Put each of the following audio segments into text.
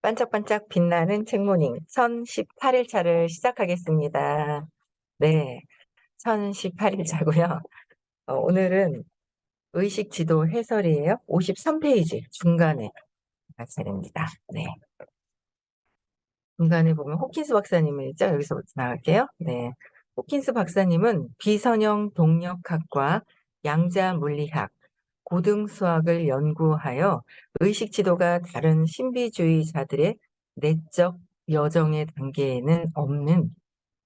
반짝반짝 빛나는 책모닝 1018일 차를 시작하겠습니다. 네, 1018일 차고요. 오늘은 의식 지도 해설이에요. 53페이지 중간에 차례입니다. 네, 중간에 보면 호킨스 박사님을 있죠. 여기서부터 나갈게요. 네, 호킨스 박사님은 비선형 동력학과 양자 물리학, 고등 수학을 연구하여 의식 지도가 다른 신비주의자들의 내적 여정의 단계에는 없는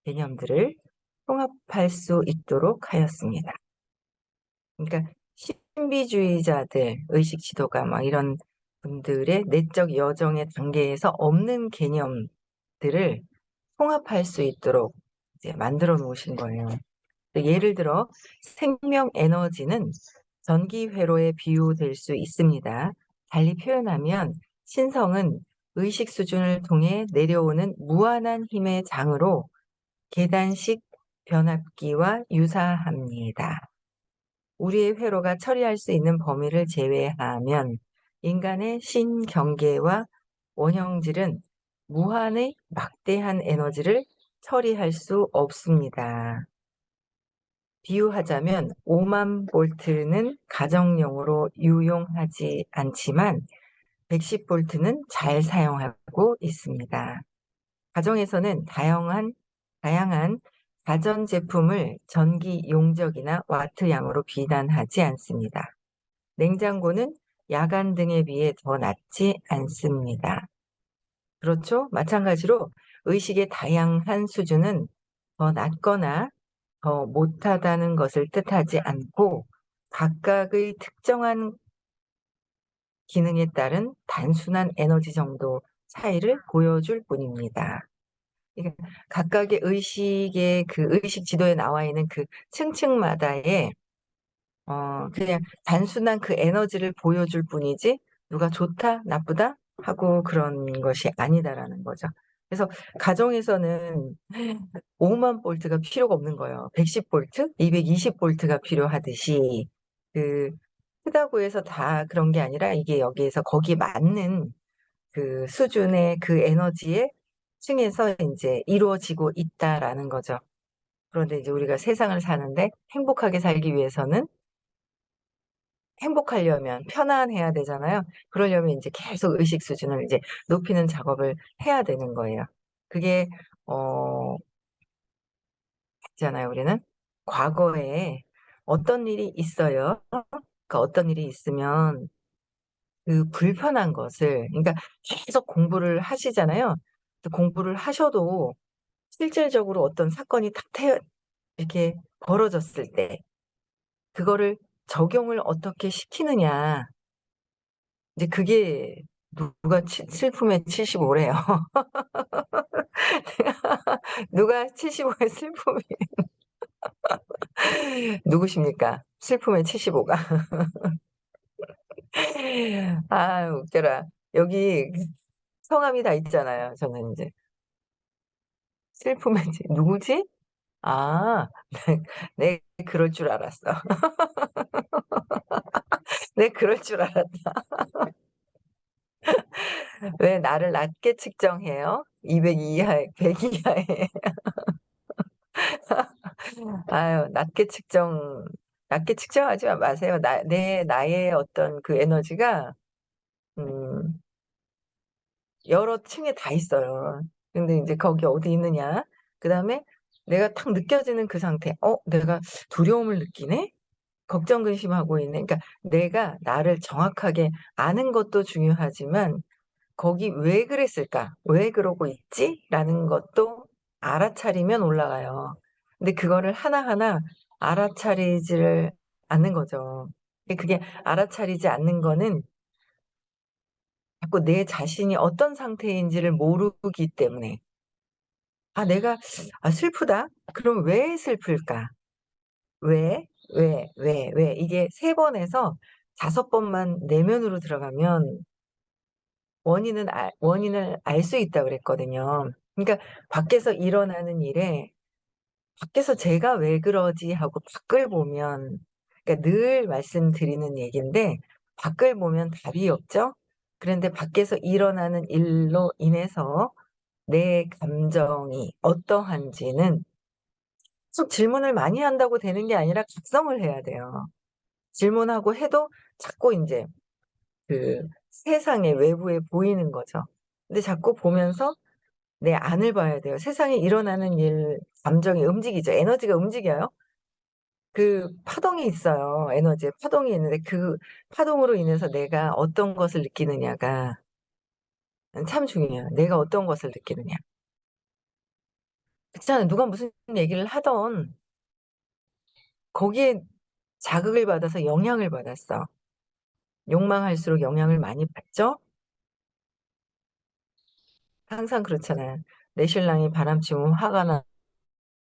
개념들을 통합할 수 있도록 하였습니다. 그러니까 신비주의자들, 의식 지도가 막 이런 분들의 내적 여정의 단계에서 없는 개념들을 통합할 수 있도록 이제 만들어 놓으신 거예요. 예를 들어 생명 에너지는 전기 회로에 비유될 수 있습니다. 달리 표현하면 신성은 의식 수준을 통해 내려오는 무한한 힘의 장으로 계단식 변압기와 유사합니다. 우리의 회로가 처리할 수 있는 범위를 제외하면 인간의 신경계와 원형질은 무한의 막대한 에너지를 처리할 수 없습니다. 비유하자면 5만 볼트는 가정용으로 유용하지 않지만 110볼트는 잘 사용하고 있습니다. 가정에서는 다양한 가전제품을 전기 용적이나 와트양으로 비난하지 않습니다. 냉장고는 야간 등에 비해 더 낫지 않습니다. 그렇죠? 마찬가지로 의식의 다양한 수준은 더 낮거나 더 못하다는 것을 뜻하지 않고 각각의 특정한 기능에 따른 단순한 에너지 정도 차이를 보여줄 뿐입니다. 그러니까 각각의 의식의 그 의식 지도에 나와 있는 그 층층마다의 그냥 단순한 그 에너지를 보여줄 뿐이지 누가 좋다, 나쁘다 하고 그런 것이 아니다라는 거죠. 그래서 가정에서는 5만 볼트가 필요가 없는 거예요. 110볼트, 220볼트가 필요하듯이 그 크다고 해서 다 그런 게 아니라 이게 여기에서 거기에 맞는 그 수준의 그 에너지의 층에서 이제 이루어지고 있다라는 거죠. 그런데 이제 우리가 세상을 사는데 행복하게 살기 위해서는 행복하려면 편안해야 되잖아요. 그러려면 이제 계속 의식 수준을 이제 높이는 작업을 해야 되는 거예요. 그게 있잖아요. 우리는 과거에 어떤 일이 있어요. 그 어떤 일이 있으면 그 불편한 것을 그러니까 계속 공부를 하시잖아요. 공부를 하셔도 실질적으로 어떤 사건이 이렇게 벌어졌을 때 그거를 적용을 어떻게 시키느냐. 이제 그게 누가 슬픔의 75래요. 누가 75의 슬픔이 누구십니까? 슬픔의 75가. 아, 웃겨라. 여기 성함이 다 있잖아요. 저는 이제 슬픔의 누구지? 아, 내 그럴 줄 알았어. 내 그럴 줄 알았다. 왜 나를 낮게 측정해요? 200 이하에, 100 이하에. 아유, 낮게 측정하지 마세요. 나의 어떤 그 에너지가, 음, 여러 층에 다 있어요. 근데 이제 거기 어디 있느냐? 그 다음에 내가 탁 느껴지는 그 상태. 내가 두려움을 느끼네? 걱정, 근심하고 있네. 그러니까 내가 나를 정확하게 아는 것도 중요하지만 거기 왜 그랬을까? 왜 그러고 있지? 라는 것도 알아차리면 올라가요. 근데 그거를 하나하나 알아차리지를 않는 거죠. 그게 알아차리지 않는 거는 자꾸 내 자신이 어떤 상태인지를 모르기 때문에. 내가, 슬프다? 그럼 왜 슬플까? 왜? 왜? 이게 3번에서 5번만 내면으로 들어가면 원인을 알 수 있다 그랬거든요. 그러니까 밖에서 일어나는 일에 밖에서 제가 왜 그러지 하고 밖을 보면, 그러니까 늘 말씀드리는 얘기인데 밖을 보면 답이 없죠. 그런데 밖에서 일어나는 일로 인해서 내 감정이 어떠한지는 계속 질문을 많이 한다고 되는 게 아니라 각성을 해야 돼요. 질문하고 해도 자꾸 인제 그 세상의 외부에 보이는 거죠. 근데 자꾸 보면서 내 안을 봐야 돼요. 세상에 일어나는 일, 감정이 움직이죠. 에너지가 움직여요. 그 파동이 있어요. 에너지에 파동이 있는데 그 파동으로 인해서 내가 어떤 것을 느끼느냐가 참 중요해요. 내가 어떤 것을 느끼느냐. 그렇잖아요. 누가 무슨 얘기를 하던 거기에 자극을 받아서 영향을 받았어. 욕망할수록 영향을 많이 받죠? 항상 그렇잖아요. 내 신랑이 바람 피우면 화가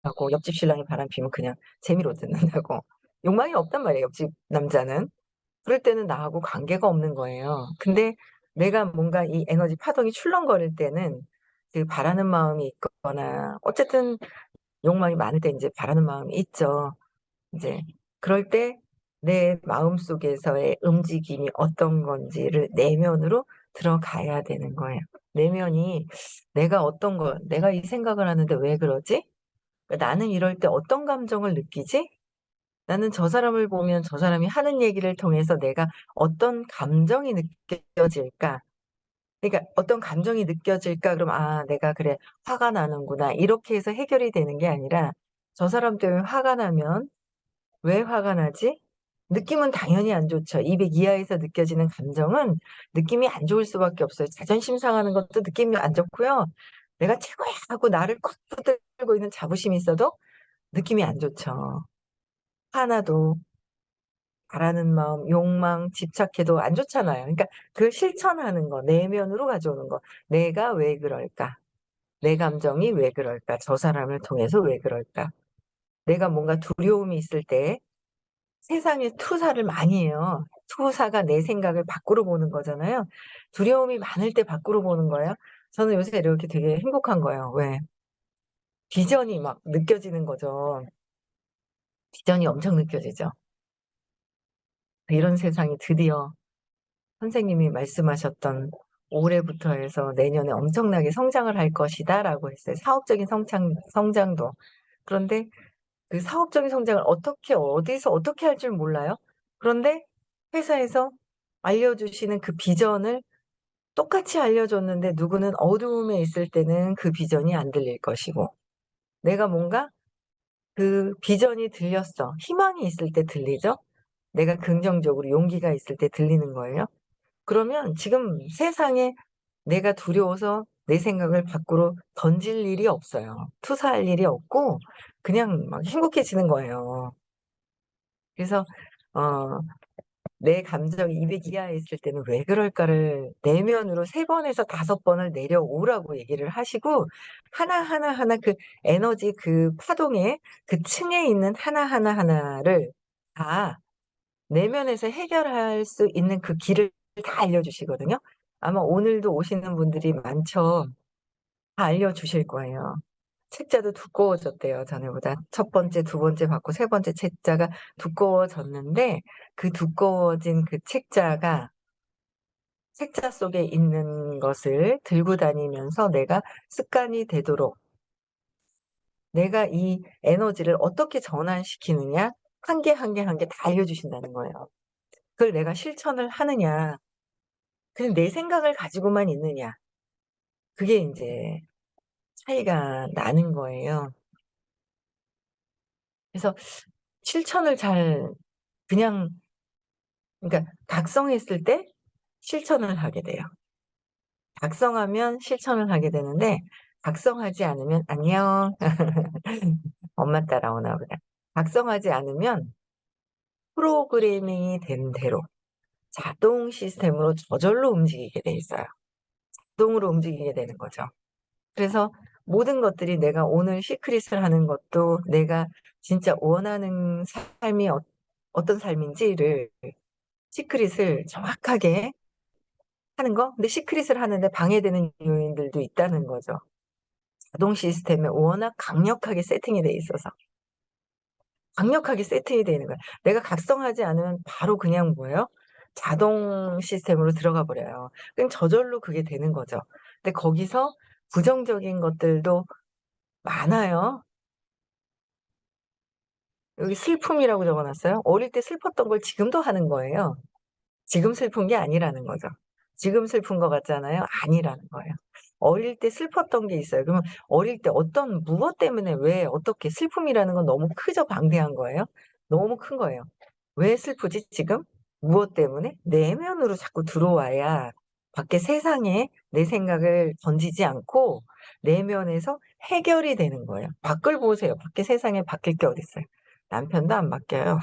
나고 옆집 신랑이 바람 피우면 그냥 재미로 듣는다고. 욕망이 없단 말이에요, 옆집 남자는. 그럴 때는 나하고 관계가 없는 거예요. 근데 내가 뭔가 이 에너지 파동이 출렁거릴 때는 그 바라는 마음이 있거나 어쨌든 욕망이 많을 때 인제 바라는 마음이 있죠. 인제 그럴 때 내 마음속에서의 움직임이 어떤 건지를 내면으로 들어가야 되는 거예요. 내면이 내가 어떤 거 '내가 이 생각을 하는데 왜 그러지? 나는 이럴 때 어떤 감정을 느끼지? 나는 저 사람을 보면 저 사람이 하는 얘기를 통해서 내가 어떤 감정이 느껴질까?' 그러니까 '어떤 감정이 느껴질까?' 그럼 '아 내가 그래 화가 나는구나.' 이렇게 해서 해결이 되는 게 아니라 '저 사람 때문에 화가 나면 왜 화가 나지?' 느낌은 당연히 안 좋죠. 200 이하에서 느껴지는 감정은 느낌이 안 좋을 수밖에 없어요. 자존심 상하는 것도 느낌이 안 좋고요. '내가 최고야.' 하고 나를 꽉 붙들고 있는 자부심이 있어도 느낌이 안 좋죠. 화나도 바라는 마음, 욕망, 집착해도 안 좋잖아요. 그러니까 그걸 실천하는 거, 내면으로 가져오는 거. '내가 왜 그럴까? 내 감정이 왜 그럴까? 저 사람을 통해서 왜 그럴까?' 내가 뭔가 두려움이 있을 때 세상에 투사를 많이 해요. 투사가 내 생각을 밖으로 보는 거잖아요. 두려움이 많을 때 밖으로 보는 거예요. 저는 요새 이렇게 되게 행복한 거예요. 왜? 비전이 막 느껴지는 거죠. 비전이 엄청 느껴지죠. 이런 세상이 드디어 선생님이 말씀하셨던 "올해부터 해서 내년에 엄청나게 성장을 할 것이다."라고 했어요. 사업적인 성장도. 그런데 그 사업적인 성장을 어떻게 어디서 어떻게 할 줄 몰라요. 그런데 회사에서 알려주시는 그 비전을 똑같이 알려줬는데 누구는 어두움에 있을 때는 그 비전이 안 들릴 것이고 내가 뭔가 그 비전이 들렸어. 희망이 있을 때 들리죠? 내가 긍정적으로 용기가 있을 때 들리는 거예요. 그러면 지금 세상에 내가 두려워서 내 생각을 밖으로 던질 일이 없어요. 투사할 일이 없고 그냥 막 행복해지는 거예요. 그래서 어 내 감정이 200 이하에 있을 때는 '왜 그럴까.'를 내면으로 3 번에서 5 번을 내려오라고 얘기를 하시고 하나하나 그 에너지 그 파동의 그 층에 있는 하나하나를 다 내면에서 해결할 수 있는 그 길을 다 알려주시거든요. 아마 오늘도 오시는 분들이 많죠. 다 알려주실 거예요. 책자도 두꺼워졌대요 전에보다. 첫 번째, 두 번째 받고 세 번째 책자가 두꺼워졌는데 그 두꺼워진 그 책자가 책자 속에 있는 것을 들고 다니면서 내가 습관이 되도록 내가 이 에너지를 어떻게 전환시키느냐 한 개, 한 개, 한 개 다 알려주신다는 거예요. 그걸 내가 실천을 하느냐 그냥 내 생각을 가지고만 있느냐 그게 인제 차이가 나는 거예요. 그래서 실천을 잘 그냥 그러니까 각성했을 때 실천을 하게 돼요. 각성하면 실천을 하게 되는데 각성하지 않으면 "안녕." 엄마 따라오나 보다. 각성하지 않으면 프로그래밍이 된 대로 자동 시스템으로 저절로 움직이게 돼 있어요. 자동으로 움직이게 되는 거죠. 그래서 모든 것들이 내가 오늘 시크릿을 하는 것도 내가 진짜 원하는 삶이 어떤 삶인지를 시크릿을 정확하게 하는 거? 근데 시크릿을 하는데 방해되는 요인들도 있다는 거죠. 자동 시스템에 워낙 강력하게 세팅이 돼 있어서. 강력하게 세팅이 되어 있는 거야. 내가 각성하지 않으면 바로 그냥 뭐예요? 자동 시스템으로 들어가 버려요. 그럼 저절로 그게 되는 거죠. 근데 거기서 부정적인 것들도 많아요. 여기 슬픔이라고 적어 놨어요. 어릴 때 슬펐던 걸 지금도 하는 거예요. 지금 슬픈 게 아니라는 거죠. 지금 슬픈 것 같잖아요. 아니라는 거예요. 어릴 때 슬펐던 게 있어요. 그러면 어릴 때 어떤 무엇 때문에 왜 어떻게 슬픔이라는 건 너무 크죠. 방대한 거예요. 너무 큰 거예요. 왜 슬프지 지금? 무엇 때문에? 내면으로 자꾸 들어와야 밖에 세상에 내 생각을 던지지 않고 내면에서 해결이 되는 거예요. 밖을 보세요. 밖에 세상에 바뀔 게 어딨어요. 남편도 안 바뀌어요.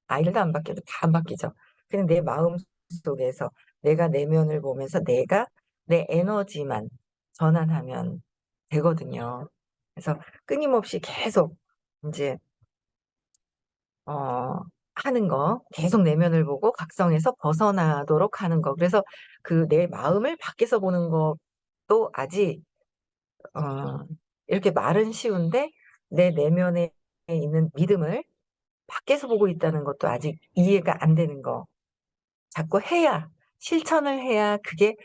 아이들도 안 바뀌어도 다 안 바뀌죠. 그냥 내 마음 속에서 내가 내면을 보면서 내가 내 에너지만 전환하면 되거든요. 그래서 끊임없이 계속 인제 어 하는 거 계속 내면을 보고 각성해서 벗어나도록 하는 거. 그래서 그 내 마음을 밖에서 보는 것도 아직 어 이렇게 말은 쉬운데 내 내면에 있는 믿음을 밖에서 보고 있다는 것도 아직 이해가 안 되는 거. 자꾸 해야 실천을 해야 그게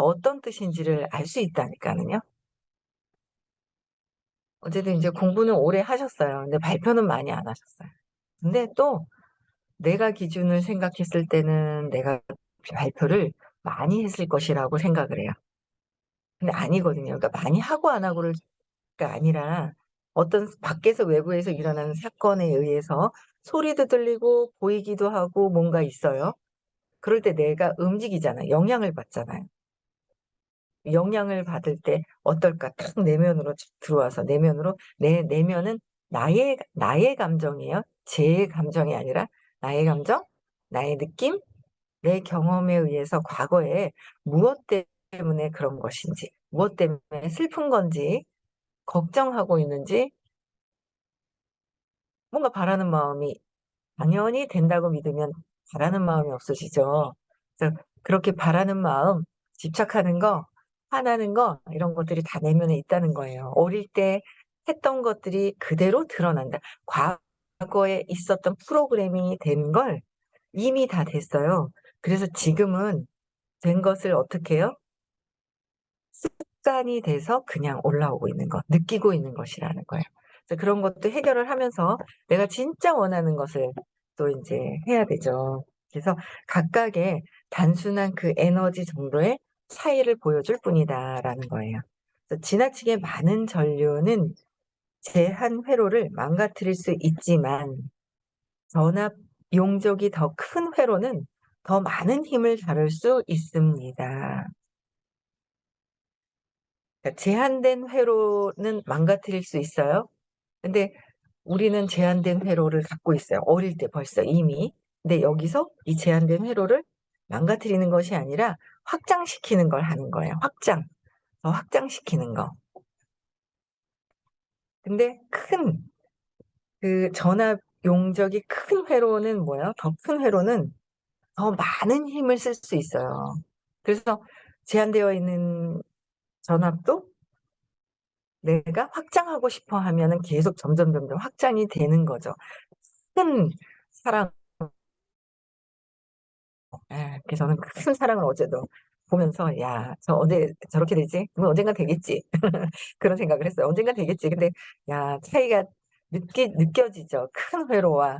어떤 뜻인지를 알 수 있다니까는요. 어쨌든 인제 공부는 오래 하셨어요. 근데 발표는 많이 안 하셨어요. 근데 또 내가 기준을 생각했을 때는 내가 발표를 많이 했을 것이라고 생각을 해요. 근데 아니거든요. 그러니까 많이 하고 안 하고를 가 아니라 어떤 밖에서 외부에서 일어나는 사건에 의해서 소리도 들리고 보이기도 하고 뭔가 있어요. 그럴 때 내가 움직이잖아요. 영향을 받잖아요. 영향을 받을 때 어떨까? 탁 내면으로 착 들어와서 내면으로 내 내면은 나의 감정이에요. 제 감정이 아니라 나의 감정, 나의 느낌, 내 경험에 의해서 과거에 무엇 때문에 그런 것인지, 무엇 때문에 슬픈 건지, 걱정하고 있는지 뭔가 바라는 마음이 당연히 된다고 믿으면 바라는 마음이 없어지죠. 그래서 그렇게 바라는 마음, 집착하는 거, 화나는 거 이런 것들이 다 내면에 있다는 거예요. 어릴 때 했던 것들이 그대로 드러난다. 과거에 있었던 프로그래밍이 된 걸 이미 다 됐어요. 그래서 지금은 된 것을 어떻게 해요? 습관이 돼서 그냥 올라오고 있는 것, 느끼고 있는 것이라는 거예요. 그래서 그런 것도 해결을 하면서 내가 진짜 원하는 것을 또 인제 해야 되죠. 그래서 각각의 단순한 그 에너지 정도의 차이를 보여줄 뿐이다라는 거예요. 그래서 지나치게 많은 전류는 제한 회로를 망가뜨릴 수 있지만 전압 용적이 더 큰 회로는 더 많은 힘을 다룰 수 있습니다. 그러니까 제한된 회로는 망가뜨릴 수 있어요. 근데 우리는 제한된 회로를 갖고 있어요. 어릴 때 벌써 이미. 근데 여기서 이 제한된 회로를 망가뜨리는 것이 아니라 확장시키는 걸 하는 거예요. 확장. 더 확장시키는 거. 근데 큰 그 전압 용적이 큰 회로는 뭐예요? 더 큰 회로는 더 많은 힘을 쓸 수 있어요. 그래서 제한되어 있는 전압도 내가 확장하고 싶어 하면은 계속 점점점점 확장이 되는 거죠. 큰 사랑 그래서 저는 큰 사랑을 어제도 보면서 '야 저 언제 저렇게 되지? 그건 언젠간 되겠지.' 그런 생각을 했어요. '언젠간 되겠지.' 근데 차이가 느껴지죠. 큰 회로와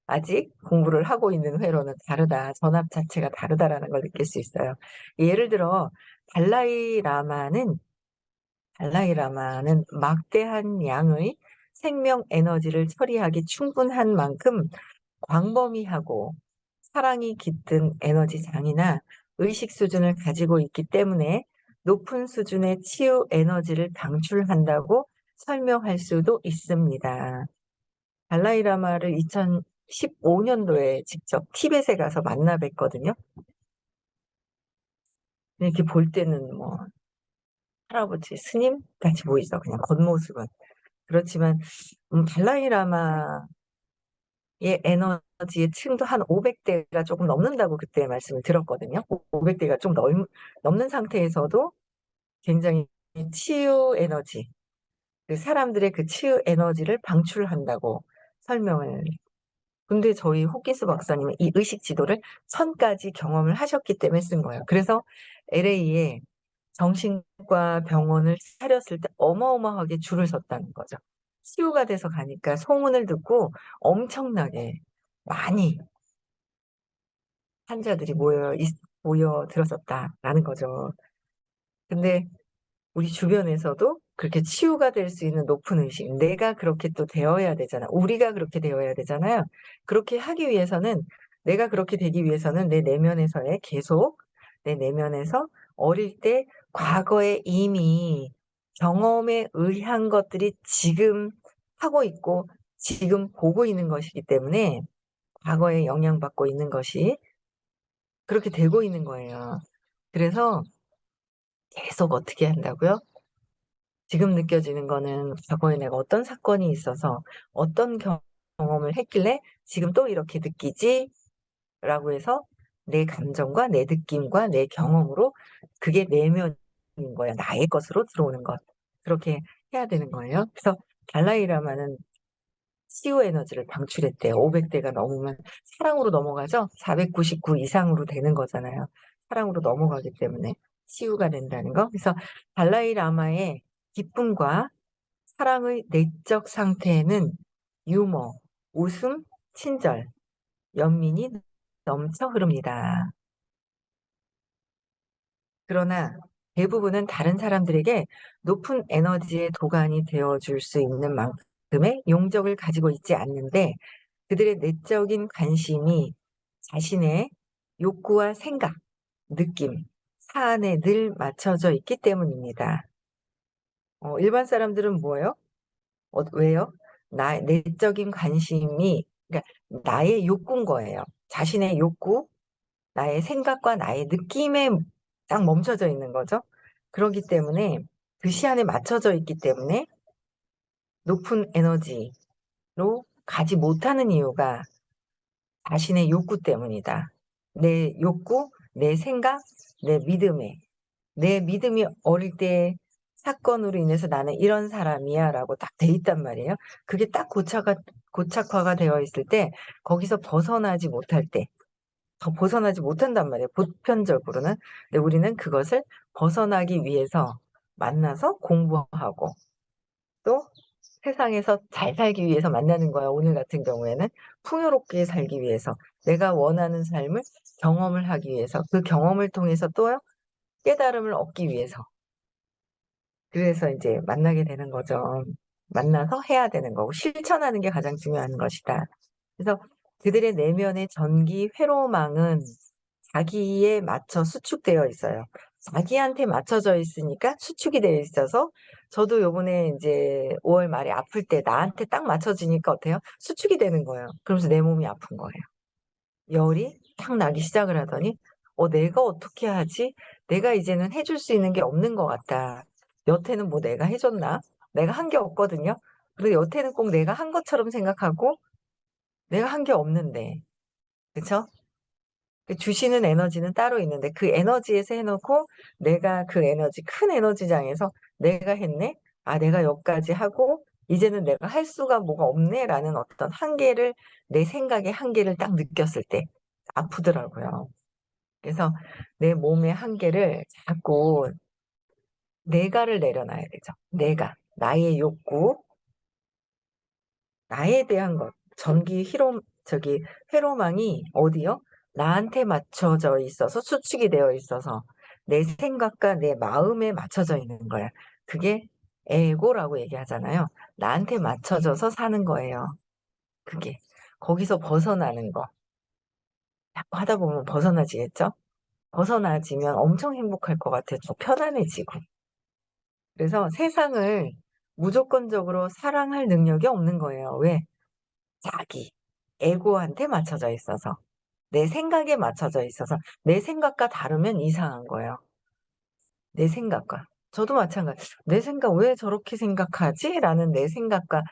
아직 공부를 하고 있는 회로는 다르다. 전압 자체가 다르다라는 걸 느낄 수 있어요. 예를 들어 달라이 라마는 달라이 라마는 막대한 양의 생명 에너지를 처리하기 충분한 만큼 광범위하고 사랑이 깃든 에너지장이나 의식 수준을 가지고 있기 때문에 높은 수준의 치유 에너지를 방출한다고 설명할 수도 있습니다. 달라이 라마를 2015 년도에 직접 티벳에 가서 만나 뵀거든요. 이렇게 볼 때는 뭐 할아버지 스님 같이 보이죠, 그냥 겉모습은. 그렇지만 달라이 라마의 에너지의 층도 한 500 대가 조금 넘는다고 그때 말씀을 들었거든요. 500 대가 좀 넘는 상태에서도 굉장히 치유 에너지, 그 사람들의 그 치유 에너지를 방출한다고 설명을 근데 저희 호키스 박사님은 이 의식 지도를 1000까지 경험을 하셨기 때문에 쓴 거예요. 그래서 LA에 정신과 병원을 차렸을 때 어마어마하게 줄을 섰다는 거죠. 치유가 돼서 가니까 소문을 듣고 엄청나게 많이 환자들이 모여 들었었다라는 거죠. 근데 우리 주변에서도 그렇게 치유가 될 수 있는 높은 의식, 내가 그렇게 또 되어야 되잖아. 우리가 그렇게 되어야 되잖아요. 그렇게 하기 위해서는, 내가 그렇게 되기 위해서는 내 내면에서의 계속, 내 내면에서 어릴 때 과거에 이미 경험에 의한 것들이 지금 하고 있고, 지금 보고 있는 것이기 때문에, 과거에 영향받고 있는 것이 그렇게 되고 있는 거예요. 그래서 계속 어떻게 한다고요? 지금 느껴지는 거는 과거에 내가 어떤 사건이 있어서 어떤 경험을 했길래 지금 또 이렇게 느끼지? 라고 해서 내 감정과 내 느낌과 내 경험으로 그게 내면인 거야. 나의 것으로 들어오는 것. 그렇게 해야 되는 거예요. 그래서 달라이라마는 치유 에너지를 방출했대요. 500대가 넘으면 사랑으로 넘어가죠? 499 이상으로 되는 거잖아요. 사랑으로 넘어가기 때문에 치유가 된다는 거. 그래서 달라이라마의 기쁨과 사랑의 내적 상태에는 유머, 웃음, 친절, 연민이 넘쳐 흐릅니다. 그러나 대부분은 다른 사람들에게 높은 에너지의 도가니 되어줄 수 있는 만큼의 용적을 가지고 있지 않는데, 그들의 내적인 관심이 자신의 욕구와 생각, 느낌, 사안에 늘 맞춰져 있기 때문입니다. 일반 사람들은 뭐예요? 왜요? 내적인 관심이, 그러니까 나의 욕구인 거예요. 자신의 욕구, 나의 생각과 나의 느낌에 딱 멈춰져 있는 거죠. 그렇기 때문에 그 시안에 맞춰져 있기 때문에 높은 에너지로 가지 못하는 이유가 자신의 욕구 때문이다. 내 욕구, 내 생각, 내 믿음이 어릴 때 사건으로 인해서 나는 이런 사람이야 라고 딱 돼 있단 말이에요. 그게 딱 고착화가 되어 있을 때 거기서 벗어나지 못할 때, 더 벗어나지 못한단 말이에요. 보편적으로는. 근데 우리는 그것을 벗어나기 위해서 만나서 공부하고 또 세상에서 잘 살기 위해서 만나는 거야. 오늘 같은 경우에는 풍요롭게 살기 위해서, 내가 원하는 삶을 경험을 하기 위해서, 그 경험을 통해서 또 깨달음을 얻기 위해서. 그래서 이제 만나게 되는 거죠. 만나서 해야 되는 거고 실천하는 게 가장 중요한 것이다. 그래서 그들의 내면의 전기 회로망은 자기에 맞춰 수축되어 있어요. 자기한테 맞춰져 있으니까 수축이 되어 있어서, 저도 요번에 이제 5월 말에 아플 때 나한테 딱 맞춰지니까 어때요? 수축이 되는 거예요. 그러면서 내 몸이 아픈 거예요. 열이 탁 나기 시작을 하더니, 내가 어떻게 하지? 내가 이제는 해줄 수 있는 게 없는 것 같다. 여태는 뭐 내가 해줬나? 내가 한 게 없거든요. 그리고 여태는 꼭 내가 한 것처럼 생각하고 내가 한 게 없는데, 그쵸? 그 주시는 에너지는 따로 있는데 그 에너지에서 해놓고 내가 그 에너지, 큰 에너지장에서 내가 했네? 아, 내가 여기까지 하고 이제는 내가 할 수가 뭐가 없네? 라는 어떤 한계를, 내 생각의 한계를 딱 느꼈을 때 아프더라고요. 그래서 내 몸의 한계를 자꾸 내가를 내려놔야 되죠. 나의 욕구, 나에 대한 것, 회로망이 어디요? 나한테 맞춰져 있어서, 수축이 되어 있어서, 내 생각과 내 마음에 맞춰져 있는 거야. 그게 에고라고 얘기하잖아요. 나한테 맞춰져서 사는 거예요. 그게. 거기서 벗어나는 거. 자꾸 하다 보면 벗어나지겠죠? 벗어나지면 엄청 행복할 것 같아요. 좀 편안해지고. 그래서 세상을 무조건적으로 사랑할 능력이 없는 거예요. 왜? 자기, 에고한테 맞춰져 있어서, 내 생각에 맞춰져 있어서, 내 생각과 다르면 이상한 거예요. 내 생각과. 저도 마찬가지. 내 생각 왜 저렇게 생각하지? 라는 내 생각과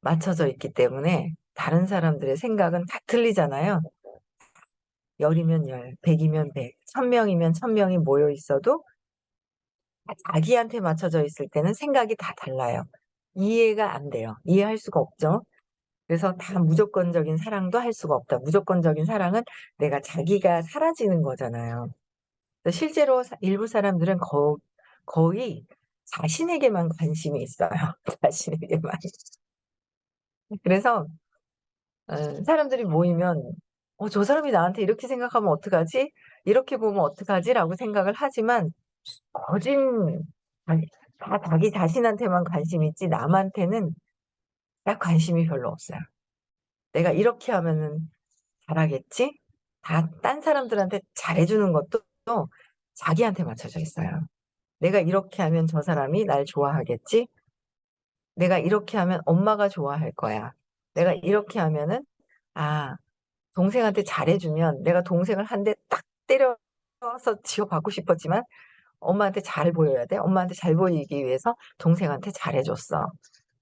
맞춰져 있기 때문에 다른 사람들의 생각은 다 틀리잖아요. 열이면 열, 백이면 백, 1000명이면 1000명이 모여 있어도 자기한테 맞춰져 있을 때는 생각이 다 달라요. 이해가 안 돼요. 이해할 수가 없죠. 그래서 다 무조건적인 사랑도 할 수가 없다. 무조건적인 사랑은 내가 자기가 사라지는 거잖아요. 실제로 일부 사람들은 거의 자신에게만 관심이 있어요. 자신에게만. 그래서 사람들이 모이면 저 사람이 나한테 이렇게 생각하면 어떡하지? 이렇게 보면 어떡하지?'라고 생각을 하지만 거진 자기 다 자기 자신한테만 관심이 있지 남한테는 딱 관심이 별로 없어요. '내가 이렇게 하면은 잘하겠지?' 다 딴 사람들한테 잘해 주는 것도 자기한테 맞춰져 있어요. '내가 이렇게 하면 저 사람이 날 좋아하겠지? 내가 이렇게 하면 엄마가 좋아할 거야. 내가 이렇게 하면은 아 동생한테 잘해 주면' 내가 동생을 한 대 딱 때려서 지워받고 싶었지만 엄마한테 잘 보여야 돼. 엄마한테 잘 보이기 위해서 동생한테 잘해 줬어.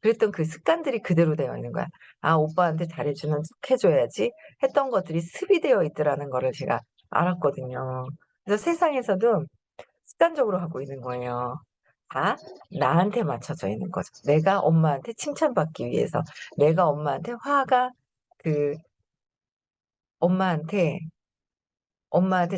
그랬던 그 습관들이 그대로 되어 있는 거야. '아 오빠한테 잘해 주는 척 해 줘야지.' 했던 것들이 습의되어 있더라는 거를 제가 알았거든요. 그래서 세상에서도 습관적으로 하고 있는 거예요. 다 나한테 맞춰져 있는 거죠. 내가 엄마한테 칭찬받기 위해서, 내가 엄마한테 화가 그 엄마한테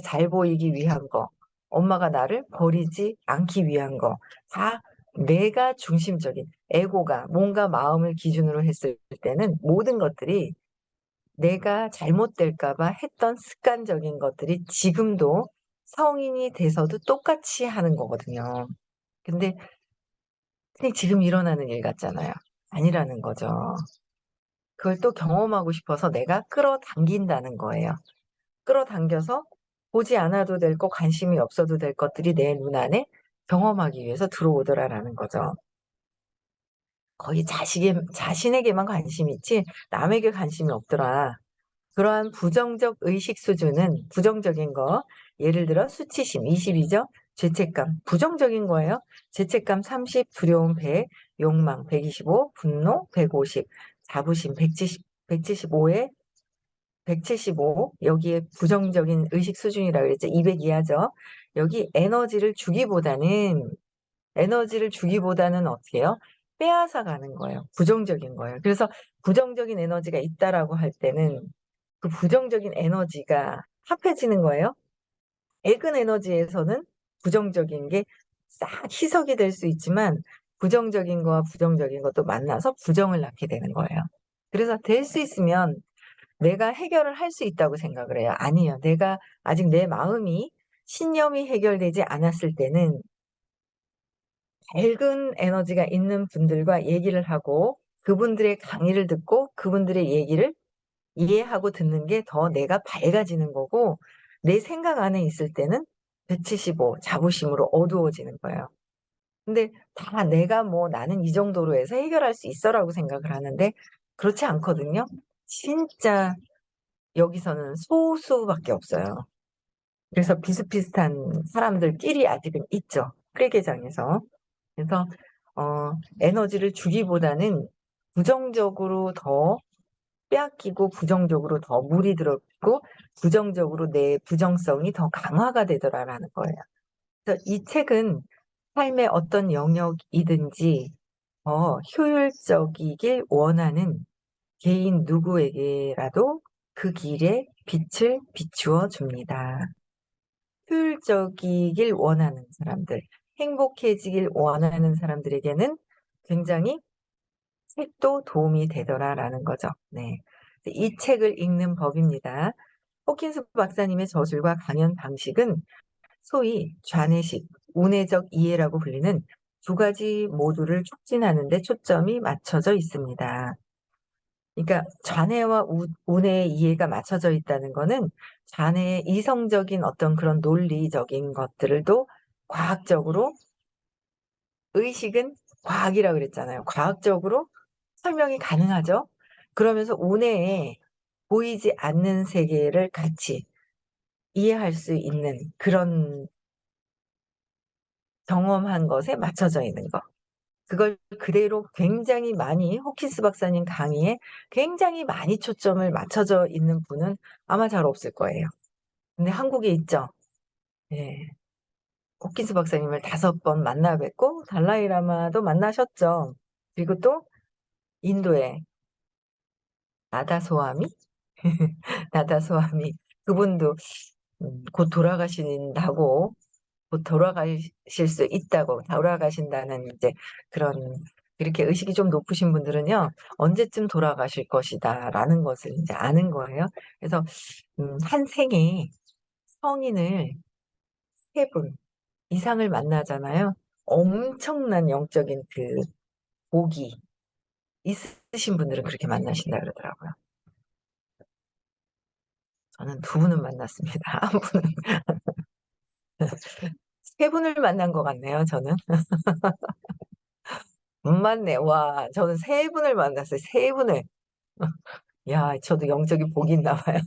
잘 보이기 위한 거, 엄마가 나를 버리지 않기 위한 거, 다 내가 중심적인 에고가 뭔가 마음을 기준으로 했을 때는 모든 것들이 내가 잘못될까 봐 했던 습관적인 것들이 지금도 성인이 돼서도 똑같이 하는 거거든요. 근데 그게 지금 일어나는 일 같잖아요. 아니라는 거죠. 그걸 또 경험하고 싶어서 내가 끌어당긴다는 거예요. 끌어당겨서 보지 않아도 될 것, 관심이 없어도 될 것들이 내 눈안에 경험하기 위해서 들어오더라라는 거죠. 거의 자신에게만 관심이 있지 남에게 관심이 없더라. 그러한 부정적 의식 수준은 부정적인 거, 예를 들어 수치심 20이죠. 죄책감 부정적인 거예요. 죄책감 30, 두려움 100, 욕망 125, 분노 150, 자부심 175에 175 여기에 부정적인 의식 수준이라고 그랬죠. 200 이하죠. 여기 에너지를 주기보다는 어떻게 해요? 빼앗아 가는 거예요. 부정적인 거예요. 그래서 부정적인 에너지가 있다라고 할 때는 그 부정적인 에너지가 합해지는 거예요. 액은 에너지에서는 부정적인 게 싹 희석이 될 수 있지만 부정적인 거와 부정적인 것도 만나서 부정을 낳게 되는 거예요. 그래서 될 수 있으면 내가 해결을 할 수 있다고 생각을 해요. 아니요. 내가 아직 내 마음이 신념이 해결되지 않았을 때는 밝은 에너지가 있는 분들과 얘기를 하고 그분들의 강의를 듣고 그분들의 얘기를 이해하고 듣는 게 더 내가 밝아지는 거고 내 생각 안에 있을 때는 175 자부심으로 어두워지는 거예요. 근데 다 내가 뭐 '나는 이 정도로 해서 해결할 수 있어.'라고 생각을 하는데 그렇지 않거든요. 진짜 여기서는 소수밖에 없어요. 그래서 비슷비슷한 사람들끼리 아직은 있죠, 회계장에서. 그래서 에너지를 주기보다는 부정적으로 더 빼앗기고 부정적으로 더 물이 들었고 부정적으로 내 부정성이 더 강화가 되더라라는 거예요. 그래서 이 책은 삶의 어떤 영역이든지 더 효율적이길 원하는 개인 누구에게라도 그 길에 빛을 비추어 줍니다. 효율적이길 원하는 사람들, 행복해지길 원하는 사람들에게는 굉장히 책도 도움이 되더라라는 거죠. 네. 이 책을 읽는 법입니다. 호킨스 박사님의 저술과 강연 방식은 소위 좌뇌식, 우뇌적 이해라고 불리는 두 가지 모두를 촉진하는 데 초점이 맞춰져 있습니다. 그러니까 좌뇌와 우뇌의 이해가 맞춰져 있다는 거는 좌뇌의 이성적인 어떤 그런 논리적인 것들을 또 과학적으로 의식은 과학이라고 그랬잖아요. 과학적으로 설명이 가능하죠. 그러면서 우뇌에 보이지 않는 세계를 같이 이해할 수 있는 그런 경험한 것에 맞춰져 있는 거. 그걸 그대로 굉장히 많이 호키스 박사님 강의에 굉장히 많이 초점을 맞춰져 있는 분은 아마 잘 없을 거예요. 근데 한국에 있죠. 예. 호키스 박사님을 5번 만나 뵙고 달라이 라마도 만나셨죠. 그리고 또 인도에 나다소아미? 나다소아미. 그분도 곧 돌아가신다고, 곧 돌아가실 수 있다고, 돌아가신다는 이제 그런, 이렇게 의식이 좀 높으신 분들은요, 언제쯤 돌아가실 것이다라는 것을 이제 아는 거예요. 그래서 한 생에 성인을 3분 이상을 만나잖아요. 엄청난 영적인 그 복이 있으신 분들은 그렇게 만나신다 그러더라고요. 저는 2분은 만났습니다. 한 분은 3분을 만난 것 같네요, 저는. 못 맞네. 와, 저는 3분을 만났어요. 3분을. 야, 저도 영적인 복이 있나 봐요.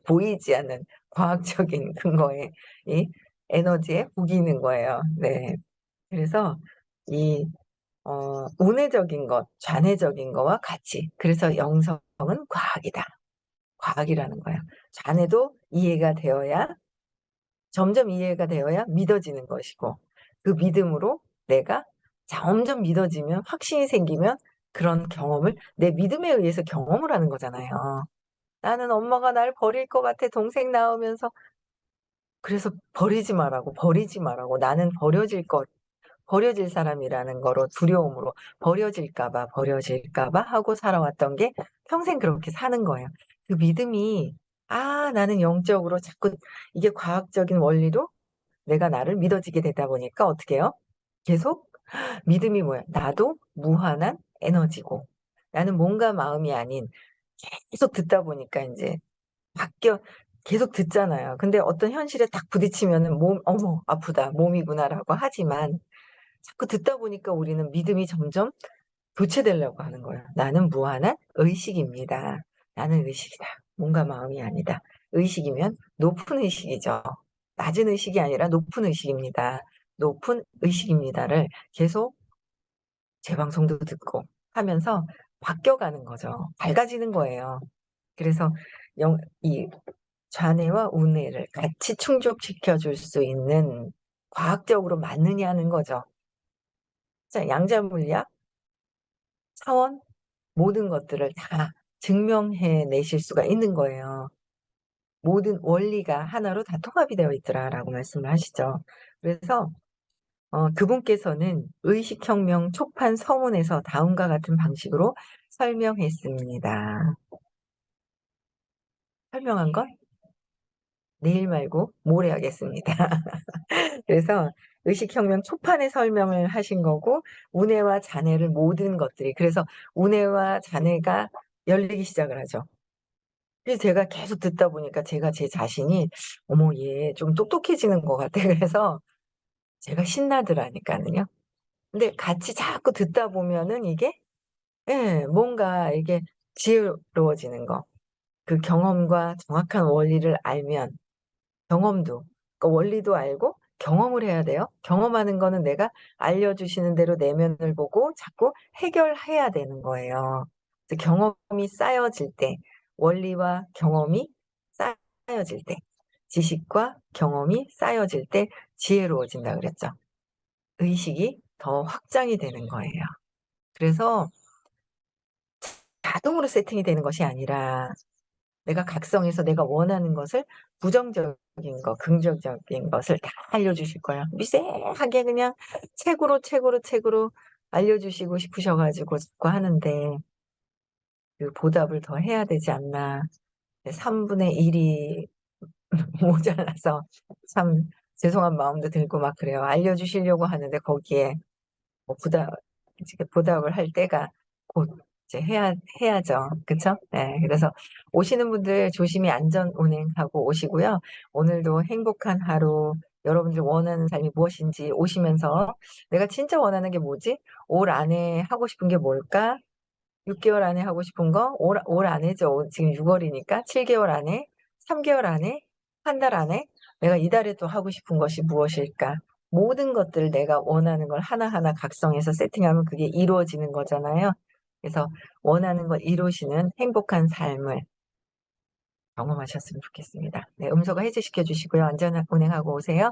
보이지 않는 과학적인 근거에 이 에너지에 복이 있는 거예요. 네. 그래서 이 운해적인 것, 좌뇌적인 거와 같이. 그래서 영성은 과학이다. 과학이라는 거예요. 좌뇌도 이해가 되어야, 점점 이해가 되어야 믿어지는 것이고, 그 믿음으로 내가 점점 믿어지면, 확신이 생기면 그런 경험을 내 믿음에 의해서 경험을 하는 거잖아요. 나는 엄마가 날 버릴 것 같아, 동생 낳으면서. 그래서 버리지 말라고. 나는 버려질 사람이라는 거로, 두려움으로 버려질까 봐 하고 살아왔던 게 평생 그렇게 사는 거예요. 그 믿음이, 나는 영적으로 자꾸, 이게 과학적인 원리로 내가 나를 믿어지게 되다 보니까 어떻게 해요? 계속 믿음이 뭐야? 나도 무한한 에너지고, 나는 몸과 마음이 아닌, 계속 듣다 보니까 이제 바뀌어, 계속 듣잖아요. 근데 어떤 현실에 딱 부딪히면은 어머, 아프다, 몸이구나라고 하지만, 자꾸 듣다 보니까 우리는 믿음이 점점 교체되려고 하는 거예요. 나는 무한한 의식입니다. 나는 의식이다. 몸과 마음이 아니다. 의식이면 높은 의식이죠. 낮은 의식이 아니라 높은 의식입니다. 높은 의식입니다를 계속 재방송도 듣고 하면서 바뀌어가는 거죠. 밝아지는 거예요. 그래서 이 좌뇌와 우뇌를 같이 충족시켜 줄 수 있는, 과학적으로 맞느냐는 거죠. 자, 양자물리학, 차원, 모든 것들을 다 증명해 내실 수가 있는 거예요. 모든 원리가 하나로 다 통합이 되어 있더라라고 말씀을 하시죠. 그래서 그분께서는 의식혁명 초판 서문에서 다음과 같은 방식으로 설명했습니다. 설명한 건 내일 말고 모레 하겠습니다. 그래서 의식혁명 초판에 설명을 하신 거고, 우뇌와 잔해를 모든 것들이, 그래서 우뇌와 잔해가 열리기 시작을 하죠. 그래서 제가 계속 듣다 보니까 제가 제 자신이, 어머, 얘 좀 똑똑해지는 것 같아. 그래서 제가 신나더라니까요. 근데 같이 자꾸 듣다 보면은 이게, 예, 뭔가 이게 지혜로워지는 거. 그 경험과 정확한 원리를 알면, 경험도, 그러니까 원리도 알고 경험을 해야 돼요. 경험하는 거는 내가 알려주시는 대로 내면을 보고 자꾸 해결해야 되는 거예요. 그래서 경험이 쌓여질 때, 원리와 경험이 쌓여질 때, 지식과 경험이 쌓여질 때 지혜로워진다 그랬죠. 의식이 더 확장이 되는 거예요. 그래서 자동으로 세팅이 되는 것이 아니라, 내가 각성해서 내가 원하는 것을, 부정적인 거, 긍정적인 것을 다 알려주실 거예요. 미세하게 그냥 책으로 알려주시고 싶으셔가지고 자꾸 하는데, 그 보답을 더 해야 되지 않나. 3분의 1이 모자라서 참 죄송한 마음도 들고 막 그래요. 알려주시려고 하는데 거기에 이제 보답을 할 때가 곧 이제 해야죠. 그쵸? 네. 그래서 오시는 분들 조심히 안전 운행하고 오시고요. 오늘도 행복한 하루, 여러분들 원하는 삶이 무엇인지 오시면서, 내가 진짜 원하는 게 뭐지? 올 안에 하고 싶은 게 뭘까? 6개월 안에 하고 싶은 거, 올 안에죠. 지금 6월이니까 7개월 안에, 3개월 안에, 한 달 안에 내가 이달에 또 하고 싶은 것이 무엇일까? 모든 것들 내가 원하는 걸 하나하나 각성해서 세팅하면 그게 이루어지는 거잖아요. 그래서 원하는 걸 이루시는 행복한 삶을 경험하셨으면 좋겠습니다. 네, 음소거 해제시켜 주시고요. 안전 운행하고 오세요.